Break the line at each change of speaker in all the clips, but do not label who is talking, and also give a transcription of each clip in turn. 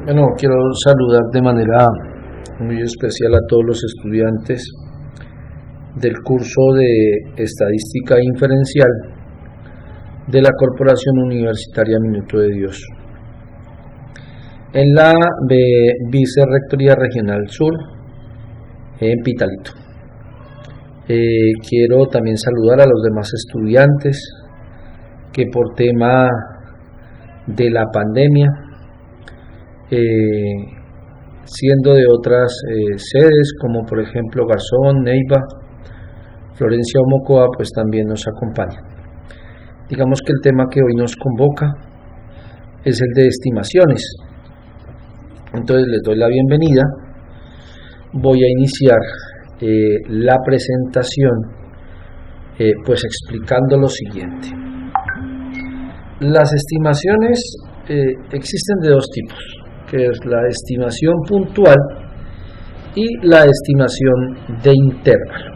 Bueno, quiero saludar de manera muy especial a todos los estudiantes del curso de Estadística Inferencial de la Corporación Universitaria Minuto de Dios en la Vicerrectoría Regional Sur en Pitalito. Quiero también saludar a los demás estudiantes que por tema de la pandemia, siendo de otras sedes como por ejemplo Garzón, Neiva, Florencia o Mocoa, pues también nos acompañan. Digamos que el tema que hoy nos convoca es el de estimaciones. Entonces les doy la bienvenida. Voy a iniciar la presentación pues explicando lo siguiente. Las estimaciones existen de dos tipos, que es la estimación puntual y la estimación de intervalo.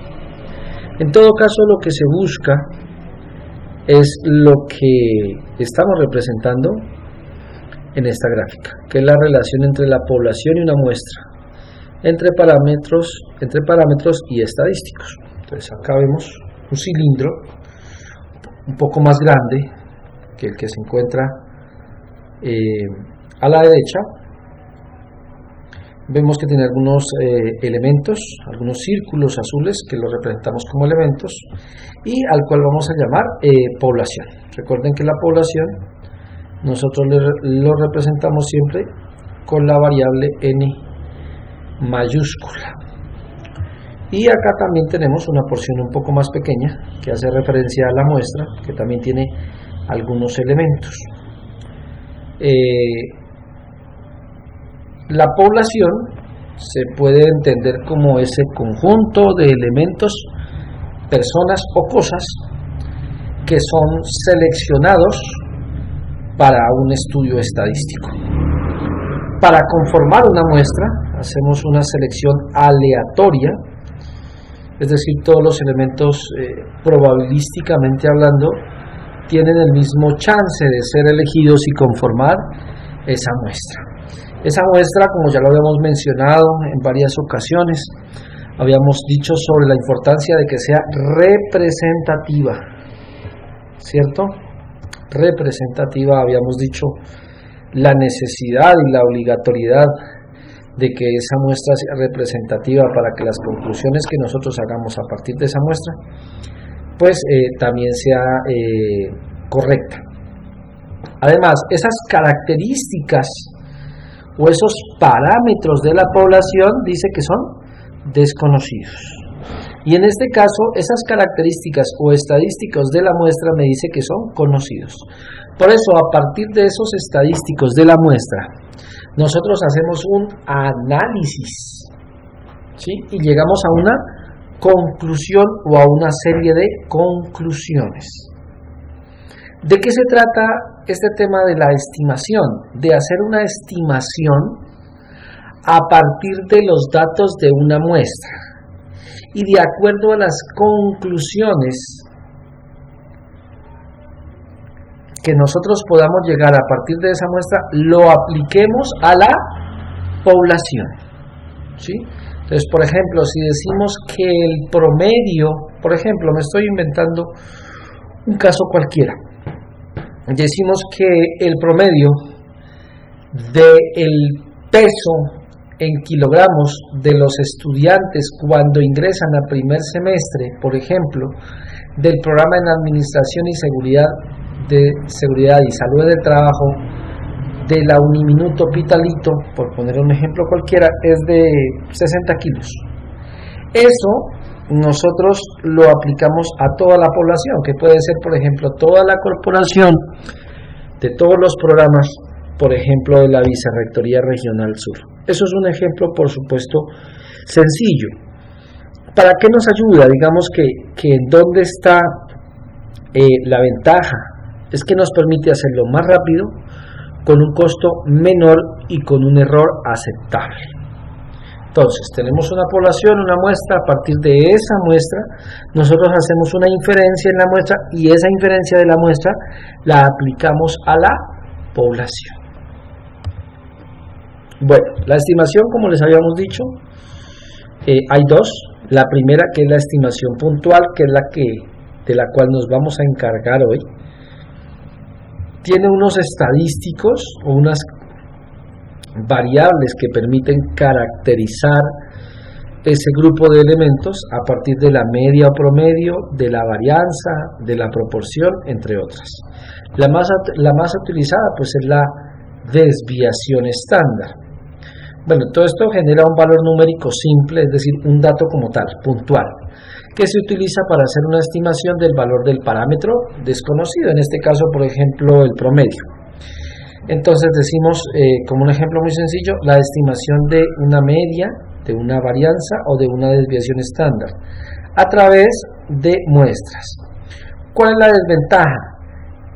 En todo caso, lo que se busca es lo que estamos representando en esta gráfica, que es la relación entre la población y una muestra, entre parámetros y estadísticos. Entonces acá vemos un cilindro un poco más grande que el que se encuentra a la derecha. Vemos que tiene algunos elementos, algunos círculos azules que los representamos como elementos y al cual vamos a llamar población. Recuerden que la población nosotros lo representamos siempre con la variable n mayúscula. Y acá también tenemos una porción un poco más pequeña que hace referencia a la muestra, que también tiene algunos elementos. La población se puede entender como ese conjunto de elementos, personas o cosas que son seleccionados para un estudio estadístico. Para conformar una muestra hacemos una selección aleatoria, es decir, todos los elementos probabilísticamente hablando tienen el mismo chance de ser elegidos y conformar esa muestra. Esa muestra, como ya lo habíamos mencionado en varias ocasiones, habíamos dicho sobre la importancia de que sea representativa, ¿cierto? Representativa, habíamos dicho la necesidad y la obligatoriedad de que esa muestra sea representativa para que las conclusiones que nosotros hagamos a partir de esa muestra pues también sea correcta. Además, esas características o esos parámetros de la población dice que son desconocidos. Y en este caso, esas características o estadísticos de la muestra me dice que son conocidos. Por eso, a partir de esos estadísticos de la muestra, nosotros hacemos un análisis, ¿sí? Y llegamos a una conclusión o a una serie de conclusiones. ¿De qué se trata este tema de la estimación? De hacer una estimación a partir de los datos de una muestra y de acuerdo a las conclusiones que nosotros podamos llegar a partir de esa muestra, lo apliquemos a la población, ¿sí? Entonces, por ejemplo, si decimos que el promedio, por ejemplo, me estoy inventando un caso cualquiera, decimos que el promedio del peso en kilogramos de los estudiantes cuando ingresan a primer semestre, por ejemplo, del programa en Administración y Seguridad y Salud del Trabajo de la Uniminuto Pitalito, por poner un ejemplo cualquiera, es de 60 kilos. Eso nosotros lo aplicamos a toda la población, que puede ser, por ejemplo, toda la corporación de todos los programas, por ejemplo, de la Vicerrectoría Regional Sur. Eso es un ejemplo, por supuesto, sencillo. ¿Para qué nos ayuda? Digamos que en dónde está la ventaja. Es que nos permite hacerlo más rápido, con un costo menor y con un error aceptable. Entonces, tenemos una población, una muestra, a partir de esa muestra, nosotros hacemos una inferencia en la muestra y esa inferencia de la muestra la aplicamos a la población. Bueno, la estimación, como les habíamos dicho, hay dos. La primera, que es la estimación puntual, que es de la cual nos vamos a encargar hoy. Tiene unos estadísticos o unas variables que permiten caracterizar ese grupo de elementos a partir de la media o promedio, de la varianza, de la proporción, entre otras. La más utilizada pues es la desviación estándar. Bueno, todo esto genera un valor numérico simple, es decir, un dato como tal, puntual, que se utiliza para hacer una estimación del valor del parámetro desconocido, en este caso, por ejemplo, el promedio. Entonces decimos, como un ejemplo muy sencillo, la estimación de una media, de una varianza o de una desviación estándar a través de muestras. ¿Cuál es la desventaja?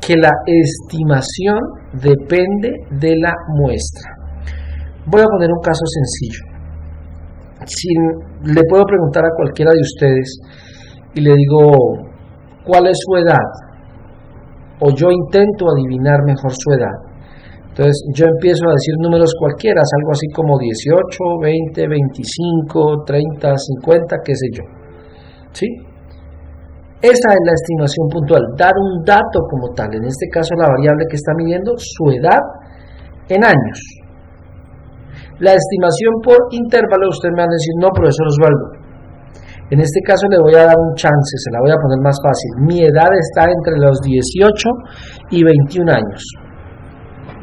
Que la estimación depende de la muestra. Voy a poner un caso sencillo. Si le puedo preguntar a cualquiera de ustedes y le digo ¿cuál es su edad? O yo intento adivinar mejor su edad. Entonces yo empiezo a decir números cualquiera, algo así como 18, 20, 25, 30, 50, qué sé yo. ¿Sí? Esa es la estimación puntual, dar un dato como tal, en este caso la variable que está midiendo su edad en años. La estimación por intervalo, usted me va a decir, no, profesor Osvaldo, en este caso le voy a dar un chance, se la voy a poner más fácil. Mi edad está entre los 18 y 21 años.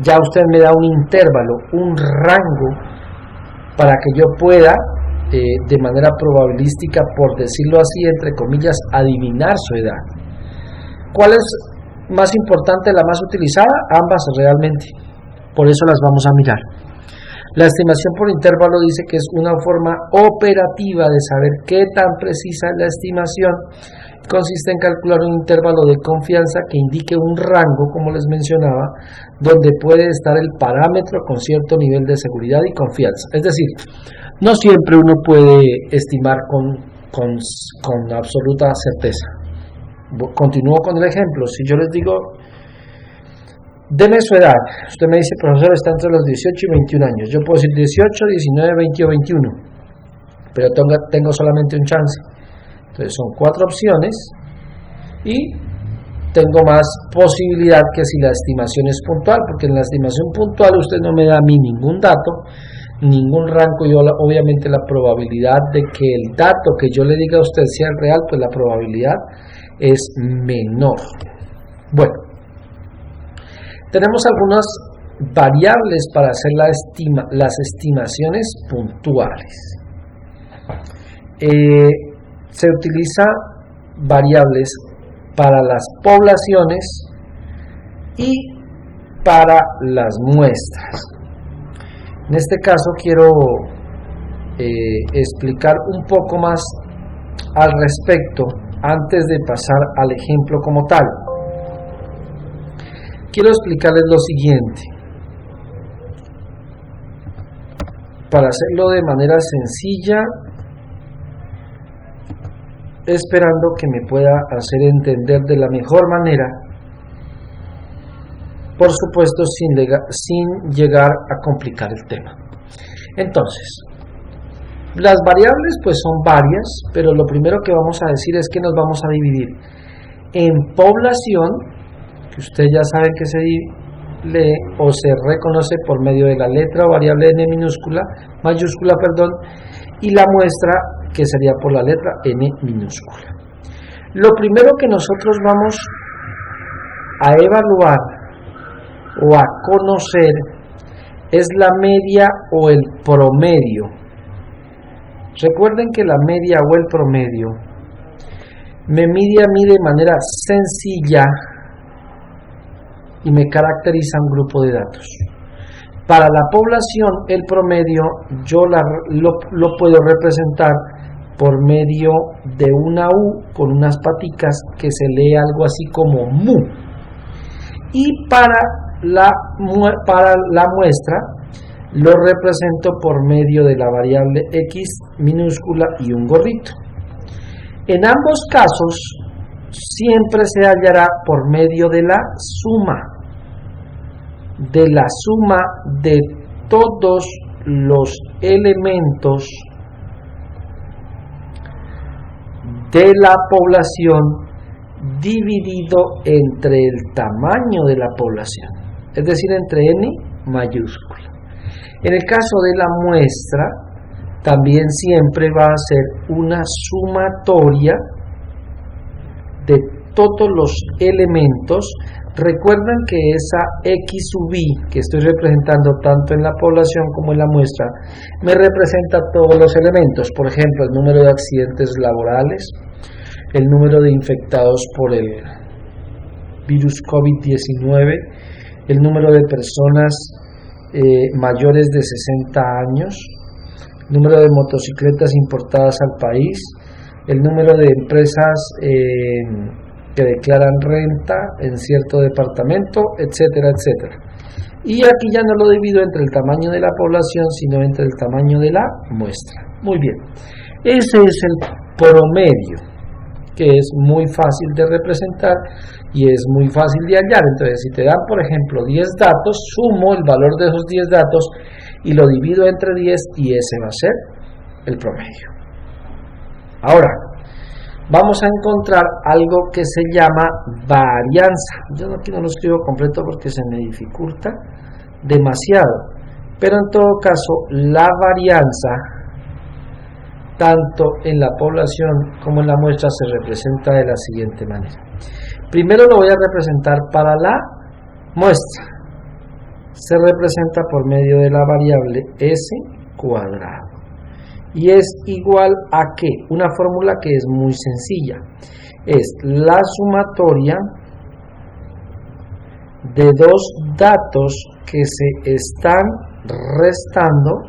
Ya usted me da un intervalo, un rango, para que yo pueda, de manera probabilística, por decirlo así, entre comillas, adivinar su edad. ¿Cuál es más importante, la más utilizada? Ambas realmente. Por eso las vamos a mirar. La estimación por intervalo dice que es una forma operativa de saber qué tan precisa es la estimación. Consiste en calcular un intervalo de confianza que indique un rango, como les mencionaba, donde puede estar el parámetro con cierto nivel de seguridad y confianza. Es decir, no siempre uno puede estimar con absoluta certeza. Continúo con el ejemplo. Si yo les digo, deme su edad, usted me dice, profesor, está entre los 18 y 21 años. Yo puedo decir 18, 19, 20 o 21, pero tengo solamente un chance. Entonces son 4 opciones y tengo más posibilidad que si la estimación es puntual, porque en la estimación puntual usted no me da a mí ningún dato, ningún rango, y obviamente la probabilidad de que el dato que yo le diga a usted sea real, pues la probabilidad es menor. Bueno, tenemos algunas variables para hacer las estimaciones puntuales. Se utiliza variables para las poblaciones y para las muestras. En este caso quiero explicar un poco más al respecto antes de pasar al ejemplo como tal. Quiero explicarles lo siguiente, para hacerlo de manera sencilla, esperando que me pueda hacer entender de la mejor manera, por supuesto sin llegar a complicar el tema. Entonces, las variables pues son varias, pero lo primero que vamos a decir es que nos vamos a dividir en población, que ustedes ya saben que se lee o se reconoce por medio de la letra o variable n mayúscula, y la muestra, que sería por la letra n minúscula. Lo primero que nosotros vamos a evaluar o a conocer es la media o el promedio. Recuerden que la media o el promedio me mide a mí de manera sencilla y me caracteriza un grupo de datos. Para la población, el promedio yo lo puedo representar por medio de una U con unas paticas que se lee algo así como mu. Y para la muestra lo represento por medio de la variable x minúscula y un gorrito. En ambos casos siempre se hallará por medio de la suma de todos los elementos de la población dividido entre el tamaño de la población, es decir, entre n mayúscula. En el caso de la muestra, también siempre va a ser una sumatoria de todos los elementos. Recuerden que esa x sub i que estoy representando tanto en la población como en la muestra me representa todos los elementos. Por ejemplo, el número de accidentes laborales, el número de infectados por el virus COVID-19, el número de personas mayores de 60 años, el número de motocicletas importadas al país, el número de empresas que declaran renta en cierto departamento, etcétera, etcétera. Y aquí ya no lo divido entre el tamaño de la población, sino entre el tamaño de la muestra. Muy bien, ese es el promedio, que es muy fácil de representar y es muy fácil de hallar. Entonces, si te dan, por ejemplo, 10 datos, sumo el valor de esos 10 datos y lo divido entre 10 y ese va a ser el promedio. Ahora, vamos a encontrar algo que se llama varianza. Yo aquí no lo escribo completo porque se me dificulta demasiado, pero en todo caso, la varianza, tanto en la población como en la muestra, se representa de la siguiente manera. Primero lo voy a representar para la muestra. Se representa por medio de la variable s cuadrado. Y es igual a ¿qué? Una fórmula que es muy sencilla. Es la sumatoria de dos datos que se están restando,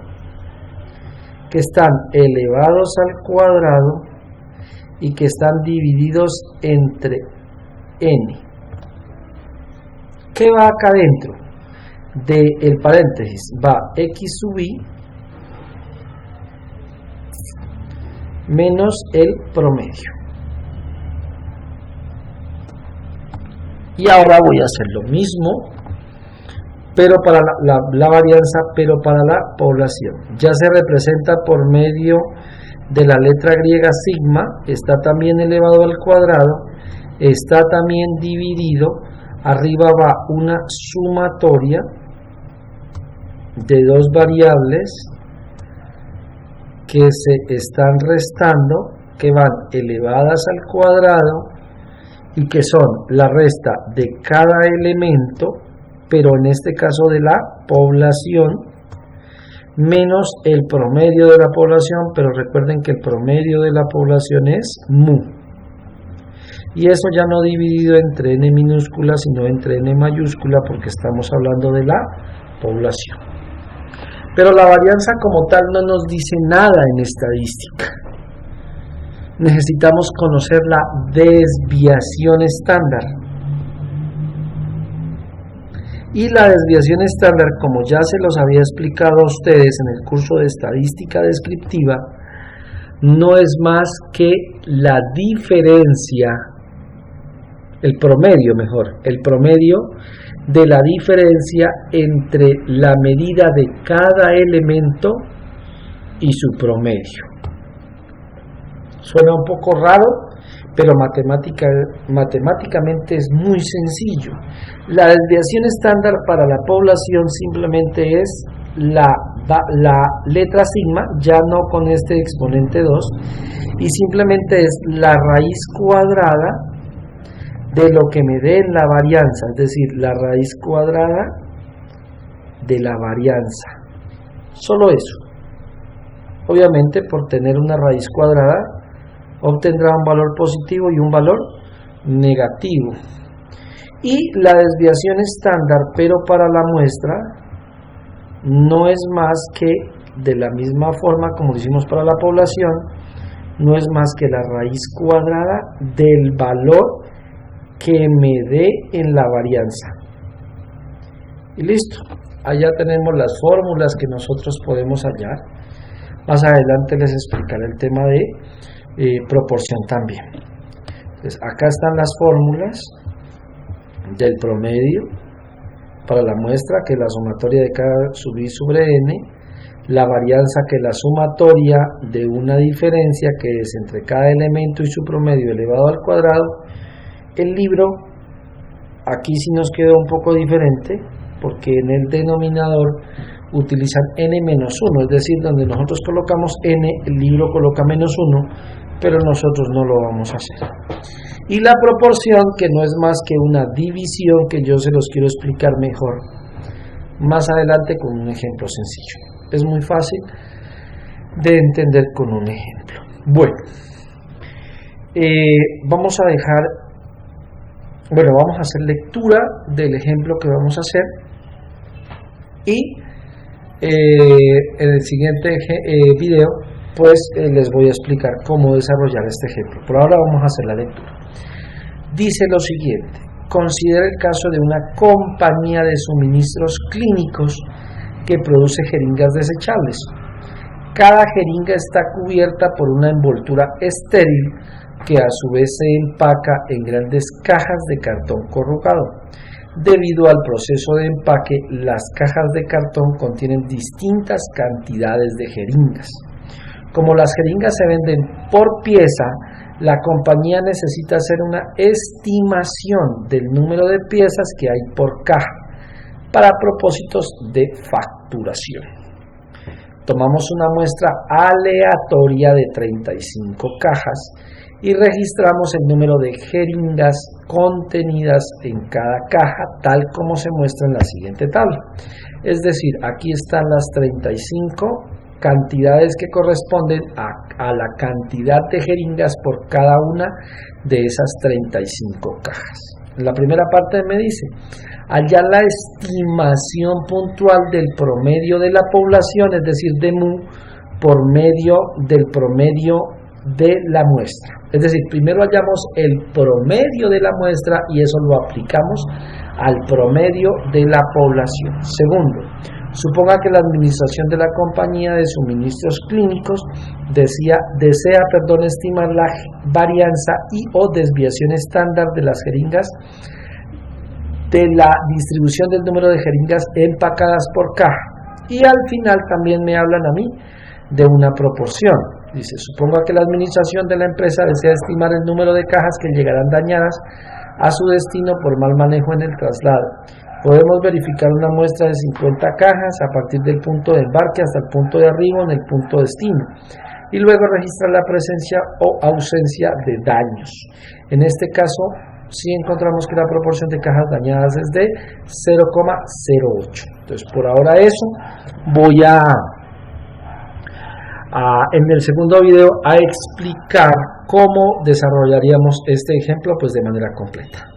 que están elevados al cuadrado y que están divididos entre n. ¿Qué va acá dentro? Del paréntesis va x sub i menos el promedio. Y ahora voy a hacer lo mismo, pero para la varianza, pero para la población. Ya se representa por medio de la letra griega sigma, está también elevado al cuadrado, está también dividido, arriba va una sumatoria de dos variables que se están restando, que van elevadas al cuadrado y que son la resta de cada elemento, pero en este caso de la población, menos el promedio de la población, pero recuerden que el promedio de la población es mu. Y eso ya no dividido entre n minúscula, sino entre n mayúscula, porque estamos hablando de la población. Pero la varianza como tal no nos dice nada en estadística. Necesitamos conocer la desviación estándar. Y la desviación estándar, como ya se los había explicado a ustedes en el curso de estadística descriptiva, no es más que la diferencia, el promedio de la diferencia entre la medida de cada elemento y su promedio. Suena un poco raro, pero matemáticamente es muy sencillo. La desviación estándar para la población simplemente es la letra sigma, ya no con este exponente 2, y simplemente es la raíz cuadrada de lo que me dé en la varianza, es decir, la raíz cuadrada de la varianza. Solo eso. Obviamente, por tener una raíz cuadrada, obtendrá un valor positivo y un valor negativo. Y la desviación estándar, pero para la muestra, no es más que, de la misma forma como lo hicimos para la población, no es más que la raíz cuadrada del valor que me dé en la varianza. Y listo, allá tenemos las fórmulas que nosotros podemos hallar. Más adelante les explicaré el tema de proporción también. Entonces, acá están las fórmulas del promedio para la muestra, que es la sumatoria de cada sub i sobre n. la varianza que la sumatoria de una diferencia que es entre cada elemento y su promedio elevado al cuadrado. El libro aquí sí nos quedó un poco diferente, porque en el denominador utilizan n-1, es decir, donde nosotros colocamos n, el libro coloca -1, pero nosotros no lo vamos a hacer. Y la proporción, que no es más que una división, que yo se los quiero explicar mejor más adelante con un ejemplo sencillo. Es muy fácil de entender con un ejemplo. Bueno, vamos a hacer lectura del ejemplo que vamos a hacer, y en el siguiente video pues les voy a explicar cómo desarrollar este ejemplo. Por ahora vamos a hacer la lectura. Dice lo siguiente: considera el caso de una compañía de suministros clínicos que produce jeringas desechables. Cada jeringa está cubierta por una envoltura estéril que a su vez se empaca en grandes cajas de cartón corrugado. Debido al proceso de empaque, las cajas de cartón contienen distintas cantidades de jeringas. Como las jeringas se venden por pieza, la compañía necesita hacer una estimación del número de piezas que hay por caja para propósitos de facturación. Tomamos una muestra aleatoria de 35 cajas y registramos el número de jeringas contenidas en cada caja, tal como se muestra en la siguiente tabla. Es decir, aquí están las 35 cantidades que corresponden a la cantidad de jeringas por cada una de esas 35 cajas. En la primera parte me dice: hallar la estimación puntual del promedio de la población, es decir, de mu, por medio del promedio de la muestra. Es decir, primero hallamos el promedio de la muestra y eso lo aplicamos al promedio de la población. Segundo, suponga que la administración de la compañía de suministros clínicos desea estimar la varianza y o desviación estándar de las jeringas de la distribución del número de jeringas empacadas por caja. Y al final también me hablan a mí de una proporción. Dice: suponga que la administración de la empresa desea estimar el número de cajas que llegarán dañadas a su destino por mal manejo en el traslado. Podemos verificar una muestra de 50 cajas a partir del punto de embarque hasta el punto de arribo en el punto de destino, y luego registrar la presencia o ausencia de daños. En este caso, sí encontramos que la proporción de cajas dañadas es de 0,08. Entonces, por ahora eso. Voy en el segundo video a explicar cómo desarrollaríamos este ejemplo pues de manera completa.